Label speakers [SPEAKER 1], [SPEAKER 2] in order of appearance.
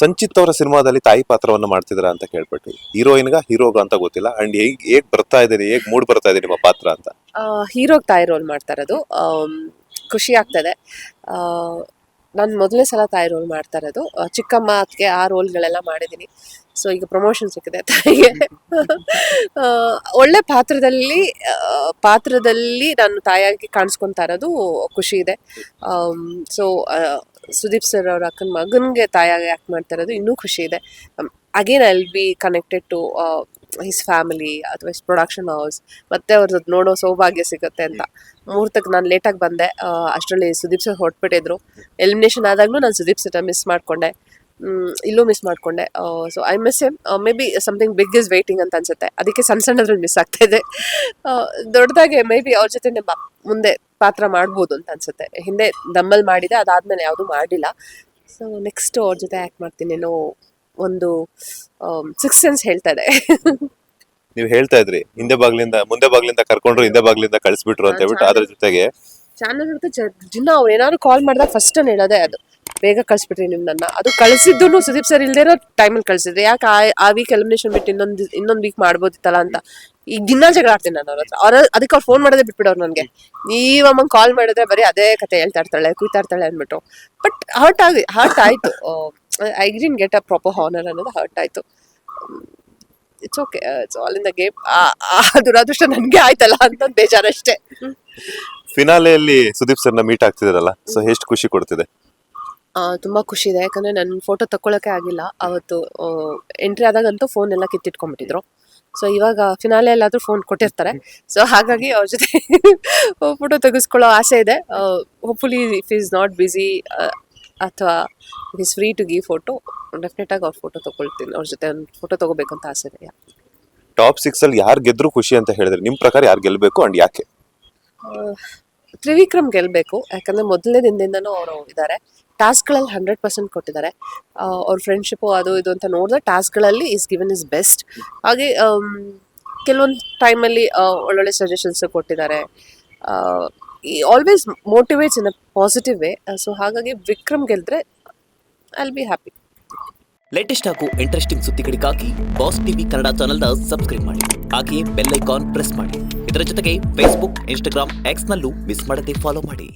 [SPEAKER 1] ಸಂಚಿತ್ ಅವರ ಸಿನಿಮಾದಲ್ಲಿ ತಾಯಿ ಪಾತ್ರವನ್ನ ಮಾಡ್ತಿದ್ರ ಅಂತ ಕೇಳ್ಪಟ್ವಿ. ಹೀರೋಗ ಅಂತ ಗೊತ್ತಿಲ್ಲ. ಅಂಡ್ ಹೇಗ್ ಬರ್ತಾ ಇದೆ, ಹೇಗ್ ಮೂಡ್ ಬರ್ತಾ ಇದೆ ನಿಮ್ಮ ಪಾತ್ರ ಅಂತ?
[SPEAKER 2] ಹೀರೋಗ್ ತಾಯಿ ರೋಲ್ ಮಾಡ್ತಾ ಇರೋದು. ಖುಷಿ ಆಗ್ತದೆ. ನಾನು ಮೊದಲನೇ ಸಲ ತಾಯಿ ರೋಲ್ ಮಾಡ್ತಾ ಇರೋದು. ಚಿಕ್ಕಮ್ಮ ಅದಕ್ಕೆ ಆ ರೋಲ್ಗಳೆಲ್ಲ ಮಾಡಿದ್ದೀನಿ. ಸೊ ಈಗ ಪ್ರಮೋಷನ್ ಸಿಕ್ಕಿದೆ ತಾಯಿಗೆ. ಒಳ್ಳೆ ಪಾತ್ರದಲ್ಲಿ ನಾನು ತಾಯಿಯಾಗಿ ಕಾಣಿಸ್ಕೊತಾ ಇರೋದು ಖುಷಿ ಇದೆ. ಸೊ ಸುದೀಪ್ ಸರ್ ಅವ್ರ ಅಕ್ಕನ ಮಗನ್ಗೆ ತಾಯಿಯಾಗಿ ಆ್ಯಕ್ಟ್ ಮಾಡ್ತಾ ಇರೋದು ಇನ್ನೂ ಖುಷಿ ಇದೆ. Again I will be connected to his family ಅಥವಾ ಹಿಸ್ ಪ್ರೊಡಕ್ಷನ್ ಹೌಸ್. ಮತ್ತೆ ಅವ್ರದ್ದು ನೋಡೋ ಸೌಭಾಗ್ಯ ಸಿಗುತ್ತೆ ಅಂತ. ಮುಹೂರ್ತಕ್ಕೆ ನಾನು ಲೇಟಾಗಿ ಬಂದೆ. ಅಷ್ಟರಲ್ಲಿ ಸುದೀಪ್ ಸರ್ ಹೊರಟ್ಬಿಟ್ಟಿದ್ರು. ಎಲಿಮಿನೇಷನ್ ಆದಾಗಲೂ ನಾನು ಸುದೀಪ್ ಸರ್ ಮಿಸ್ ಮಾಡಿಕೊಂಡೆ. ಇಲ್ಲೂ ಮಿಸ್ ಮಾಡಿಕೊಂಡೆ. So I miss him. Maybe something big is waiting ಅಂತ ಅನ್ಸುತ್ತೆ. ಅದಕ್ಕೆ ಸಣ್ಣದ್ರಲ್ಲಿ ಮಿಸ್ ಆಗ್ತಾ ಇದೆ. ದೊಡ್ಡದಾಗೆ ಮೇ ಬಿ ಅವ್ರ ಜೊತೆ ಮುಂದೆ ಪಾತ್ರ ಮಾಡ್ಬೋದು ಅಂತ ಅನ್ಸುತ್ತೆ. ಹಿಂದೆ ದಮ್ಮಲ್ಲಿ ಮಾಡಿದೆ, ಅದಾದ್ಮೇಲೆ ಯಾವುದೂ ಮಾಡಿಲ್ಲ. ಸೊ ನೆಕ್ಸ್ಟ್ ಅವ್ರ ಜೊತೆ ಆ್ಯಕ್ಟ್ ಮಾಡ್ತೀನಿ ಏನೋ ಒಂದು ಸಿಕ್ಸ್ ಸೆನ್ಸ್ ಹೇಳ್ತಾ ಇದೆ.
[SPEAKER 1] ನೀವು ಹೇಳ್ತಾ ಇದ್ರಿ ಮುಂದೆ ಬಾಗ್ಲಿಂದ ಕರ್ಕೊಂಡ್ರು, ಹಿಂದೆ ಬಾಗ್ಲಿಂದ ಕಳಿಸ್ಬಿಟ್ರು ಅಂತ ಹೇಳ್ಬಿಟ್ಟು. ಅದ್ರ ಜೊತೆಗೆ
[SPEAKER 2] ಚಾನಲ್ ದಿನ ಅವ್ರು ಏನಾದ್ರು ಕಾಲ್ ಮಾಡಿದಾಗ ಫಸ್ಟ್ ಹೇಳೋದೇ ಅದು, ಬೇಗ ಕಳಿಸ್ಬಿಟ್ರಿ ನೀವು ನನ್ನ. ಅದು ಕಳಿಸಿದ್ದು ಸುದೀಪ್ ಸರ್ ಇಲ್ದೇ ಇರೋ ಟೈಮಲ್ಲಿ ಕಳಿಸಿದ್ರೆ, ಯಾಕೆ ಆ ವೀಕ್ ಎಲಿಮಿನೇಷನ್ ಬಿಟ್ಟು ಇನ್ನೊಂದು ವೀಕ್ ಮಾಡ್ಬೋದಿತ್ತಲ್ಲ ಅಂತ. ಈಗ ದಿನ ಜಗಳ ಆಡ್ತೀನಿ ನಾನು ಅವ್ರ ಹತ್ರ. ಅದಕ್ಕೆ ಅವ್ರು ಫೋನ್ ಮಾಡೋದೇ ಬಿಟ್ಬಿಡೋರು ನನಗೆ. ನೀವಮ್ಮ ಕಾಲ್ ಮಾಡಿದ್ರೆ ಬರೀ ಅದೇ ಕತೆ ಹೇಳ್ತಾ ಇರ್ತಾಳೆ, ಕುಯ್ತಾ ಇರ್ತಾಳೆ ಅಂದ್ಬಿಟ್ಟು. ಬಟ್ ಹರ್ಟ್ ಆಯ್ತು. I didn't get a proper honour ಅನ್ನೋದು ಹರ್ಟ್ ಆಯ್ತು. It's okay, it's all in the game. ದುರಾದೃಷ್ಟ ನನಗೆ ಆಯ್ತಲ್ಲ ಅಂತ ಬೇಜಾರಷ್ಟೇ.
[SPEAKER 1] ಫಿನಾಲೆಯಲ್ಲಿ ಸುದೀಪ್ ಸರ್ನ ಮೀಟ್ ಆಗ್ತಿದ್ರಲ್ಲ, ಸೊ ಎಷ್ಟು ಖುಷಿ ಕೊಡ್ತಿದೆ?
[SPEAKER 2] ತುಂಬ ಖುಷಿ ಇದೆ. ಯಾಕಂದರೆ ನನ್ನ ಫೋಟೋ ತಗೊಳ್ಳೋಕೆ ಆಗಿಲ್ಲ ಅವತ್ತು. ಎಂಟ್ರಿ ಆದಾಗಂತೂ ಫೋನ್ ಎಲ್ಲ ಕಿತ್ತಿಟ್ಕೊಂಡ್ಬಿಟ್ಟಿದ್ರು. ಸೊ ಇವಾಗ ಫಿನಾಲೆ ಎಲ್ಲಾದರೂ ಫೋನ್ ಕೊಟ್ಟಿರ್ತಾರೆ. ಸೊ ಹಾಗಾಗಿ ಅವ್ರ ಜೊತೆ ಫೋಟೋ ತೆಗೆಸ್ಕೊಳ್ಳೋ ಆಸೆ ಇದೆ. Hopefully if is not busy ಅಥವಾ is free to give photo, ಡೆಫಿನೆಟಾಗಿ ಅವ್ರ ಫೋಟೋ ತೊಗೊಳ್ತೀನಿ. ಅವ್ರ ಜೊತೆ ಒಂದು ಫೋಟೋ ತೊಗೋಬೇಕು ಅಂತ ಆಸೆ ಇದೆ.
[SPEAKER 1] ಟಾಪ್ 6 ಅಲ್ಲಿ ಯಾರು ಗೆದ್ರು ಖುಷಿ ಅಂತ ಹೇಳಿದ್ರೆ ನಿಮ್ಮ ಪ್ರಕಾರ ಯಾರು ಗೆಲ್ಲಬೇಕು ಅಂಡ್ ಯಾಕೆ?
[SPEAKER 2] ತ್ರಿವಿಕ್ರಮ್ ಗೆಲ್ಲಬೇಕು. ಯಾಕಂದರೆ ಮೊದಲನೇ ದಿನದಿಂದನೂ ಅವರು ಇದ್ದಾರೆ. ಟಾಸ್ಕ್ಗಳಲ್ಲಿ 100% ಕೊಟ್ಟಿದ್ದಾರೆ. ಅವ್ರ ಫ್ರೆಂಡ್ಶಿಪ್ಪು ಅದು ಇದು ಅಂತ ನೋಡಿದ್ರೆ ಟಾಸ್ಕ್ಗಳಲ್ಲಿ ಈಸ್ ಗಿವನ್ ಇಸ್ ಬೆಸ್ಟ್. ಹಾಗೆ ಕೆಲವೊಂದು ಟೈಮಲ್ಲಿ ಒಳ್ಳೊಳ್ಳೆ ಸಜೆಷನ್ಸ್ ಕೊಟ್ಟಿದ್ದಾರೆ. Always motivates in a positive way. So ಹಾಗಾಗಿ ವಿಕ್ರಮ್ ಗೆಲ್ದ್ರೆ I will be happy.
[SPEAKER 3] Latest ಹಾಗೂ ಇಂಟ್ರೆಸ್ಟಿಂಗ್ ಸುದ್ದಿಗಳಿಗಾಗಿ ಬಾಸ್ ಟಿವಿ ಕನ್ನಡ ಚಾನೆಲ್ನ ಸಬ್ಸ್ಕ್ರೈಬ್ ಮಾಡಿ. ಹಾಗೆಯೇ ಬೆಲ್ ಐಕಾನ್ ಪ್ರೆಸ್ ಮಾಡಿ. ಇದರ ಜೊತೆಗೆ ಫೇಸ್ಬುಕ್, ಇನ್ಸ್ಟಾಗ್ರಾಮ್, ಎಕ್ಸ್ನಲ್ಲೂ ಮಿಸ್ ಮಾಡದೆ ಫಾಲೋ ಮಾಡಿ.